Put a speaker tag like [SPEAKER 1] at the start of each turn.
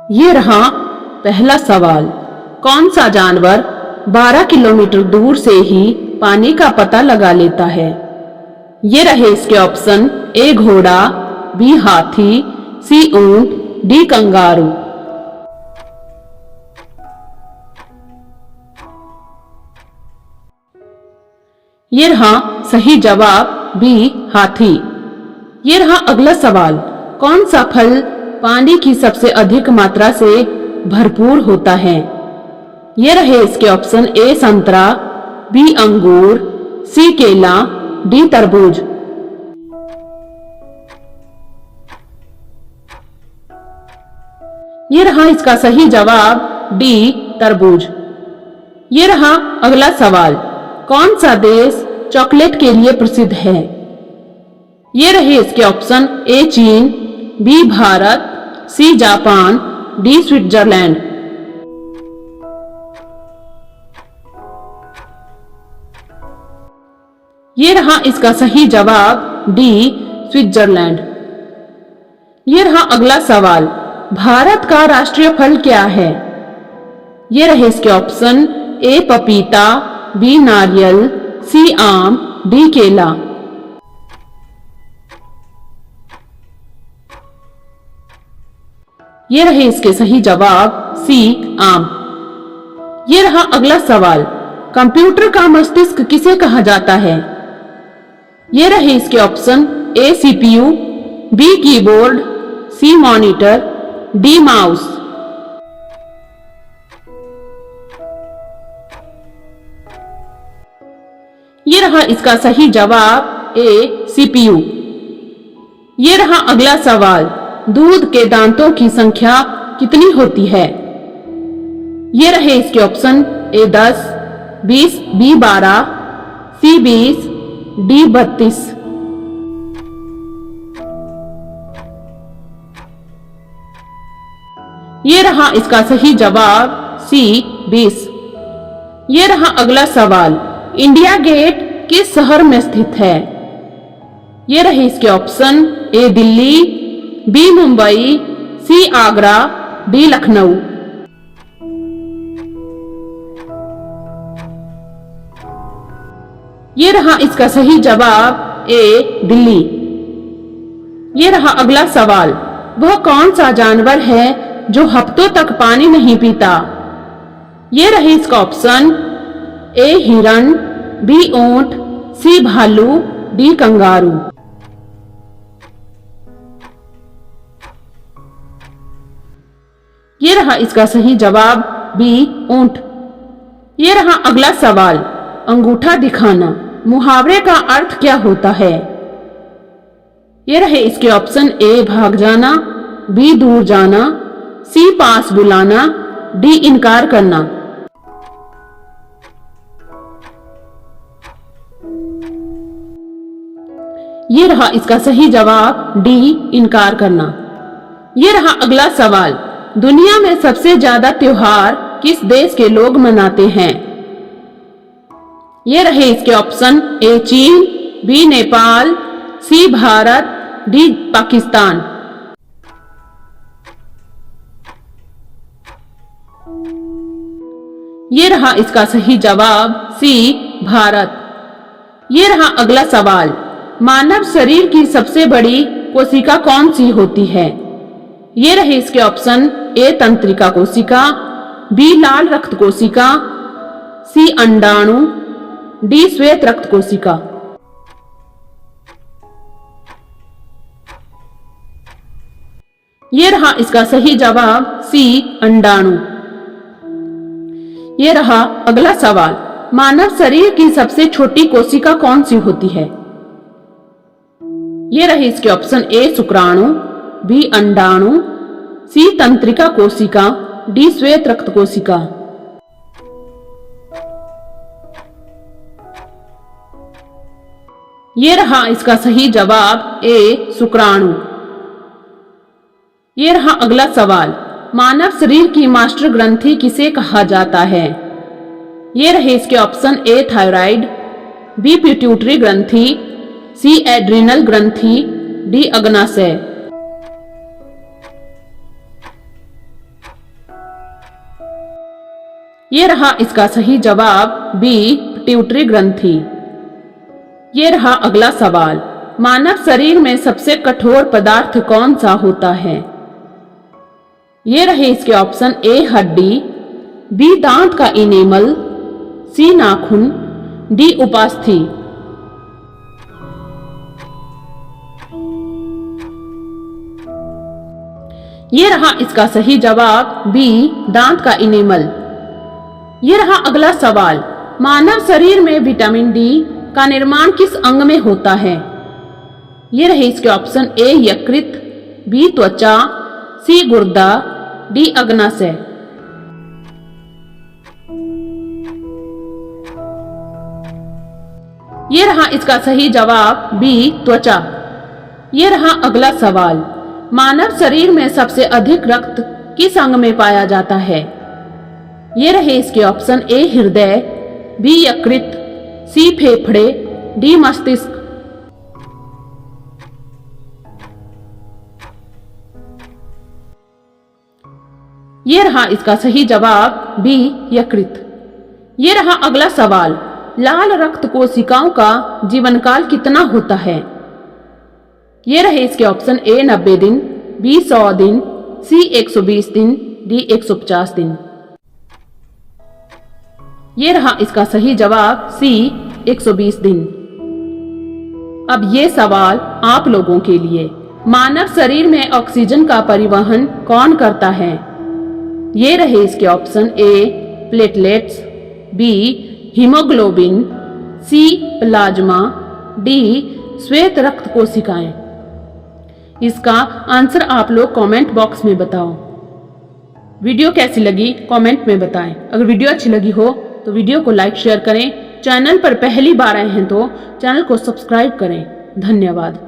[SPEAKER 1] ये रहा पहला सवाल। कौन सा जानवर 12 किलोमीटर दूर से ही पानी का पता लगा लेता है? ये रहे इसके ऑप्शन: ए घोड़ा, बी हाथी, सी ऊंट, डी कंगारू। ये रहा सही जवाब, बी हाथी। ये रहा अगला सवाल। कौन सा फल पानी की सबसे अधिक मात्रा से भरपूर होता है? ये रहे इसके ऑप्शन: ए संतरा, बी अंगूर, सी केला, डी तरबूज। ये रहा इसका सही जवाब, डी तरबूज। ये रहा अगला सवाल। कौन सा देश चॉकलेट के लिए प्रसिद्ध है? ये रहे इसके ऑप्शन: ए चीन, B Bharat, C Japan, D Switzerland. ये रहा इसका सही जवाब, डी स्विट्जरलैंड। ये रहा अगला सवाल। भारत का राष्ट्रीय फल क्या है? ये रहे इसके ऑप्शन: ए पपीता, बी नारियल, सी आम, डी केला। ये रहे इसके सही जवाब, सी आम। ये रहा अगला सवाल। कंप्यूटर का मस्तिष्क किसे कहा जाता है? ये रहे इसके ऑप्शन: ए सीपीयू, बी कीबोर्ड, सी मॉनिटर, डी माउस। ये रहा इसका सही जवाब, ए सीपीयू। ये रहा अगला सवाल। दूध के दांतों की संख्या कितनी होती है? ये रहे इसके ऑप्शन: ए 10, बी 12, सी 20, डी 32। ये रहा इसका सही जवाब, सी 20। ये रहा अगला सवाल। इंडिया गेट किस शहर में स्थित है? ये रहे इसके ऑप्शन: ए दिल्ली, बी मुंबई, सी आगरा, डी लखनऊ। ये रहा इसका सही जवाब, ए दिल्ली। ये रहा अगला सवाल। वह कौन सा जानवर है जो हफ्तों तक पानी नहीं पीता? ये रहे इसका ऑप्शन: ए हिरण, बी ऊंट, सी भालू, डी कंगारू। ये रहा इसका सही जवाब, बी ऊंट। ये रहा अगला सवाल। अंगूठा दिखाना मुहावरे का अर्थ क्या होता है? ये रहे इसके ऑप्शन: ए भाग जाना, बी दूर जाना, सी पास बुलाना, डी इनकार करना। ये रहा इसका सही जवाब, डी इनकार करना। ये रहा अगला सवाल। दुनिया में सबसे ज्यादा त्योहार किस देश के लोग मनाते हैं? ये रहे इसके ऑप्शन: ए चीन, बी नेपाल, सी भारत, डी पाकिस्तान। ये रहा इसका सही जवाब, सी भारत। ये रहा अगला सवाल। मानव शरीर की सबसे बड़ी कोशिका कौन सी होती है? ये रहे इसके ऑप्शन: ए तंत्रिका कोशिका, बी लाल रक्त कोशिका, सी अंडाणु, डी श्वेत रक्त कोशिका। ये रहा इसका सही जवाब, सी अंडाणु। ये रहा अगला सवाल। मानव शरीर की सबसे छोटी कोशिका कौन सी होती है? ये रहे इसके ऑप्शन: ए शुक्राणु, बी अंडाणु, सी तंत्रिका कोशिका, डी श्वेत रक्त कोशिका। ये रहा इसका सही जवाब, ए शुक्राणु। ये रहा अगला सवाल। मानव शरीर की मास्टर ग्रंथि किसे कहा जाता है? ये रहे इसके ऑप्शन: ए थायराइड, बी पिट्यूटरी ग्रंथि, सी एड्रिनल ग्रंथि, डी अग्नाशय। ये रहा इसका सही जवाब बी पिट्यूटरी ग्रंथि। ये रहा अगला सवाल, मानव शरीर में सबसे कठोर पदार्थ कौन सा होता है? ये रहे इसके ऑप्शन, ए हड्डी, बी दांत का इनेमल, सी नाखून, डी उपास्थि। ये रहा इसका सही जवाब बी दांत का इनेमल। ये रहा अगला सवाल, मानव शरीर में विटामिन डी का निर्माण किस अंग में होता है? ये रहे इसके ऑप्शन, ए यकृत, बी त्वचा, सी गुर्दा, डी अग्नाशय। ये रहा इसका सही जवाब बी त्वचा। ये रहा अगला सवाल, मानव शरीर में सबसे अधिक रक्त किस अंग में पाया जाता है? ये रहे इसके ऑप्शन, ए हृदय, बी यकृत, सी फेफड़े, डी मस्तिष्क। ये रहा इसका सही जवाब बी यकृत। ये रहा अगला सवाल, लाल रक्त कोशिकाओं का जीवनकाल कितना होता है? ये रहे इसके ऑप्शन, ए 90 दिन, बी 100 दिन, सी 120 दिन, डी 150 दिन। ये रहा इसका सही जवाब सी 120 दिन। अब ये सवाल आप लोगों के लिए, मानव शरीर में ऑक्सीजन का परिवहन कौन करता है? ये रहे इसके ऑप्शन, ए प्लेटलेट्स, बी हीमोग्लोबिन, सी प्लाज्मा, डी श्वेत रक्त कोशिकाएं। इसका आंसर आप लोग कमेंट बॉक्स में बताओ। वीडियो कैसी लगी कमेंट में बताएं। अगर वीडियो अच्छी लगी हो तो वीडियो को लाइक शेयर करें। चैनल पर पहली बार आए हैं तो चैनल को सब्सक्राइब करें। धन्यवाद।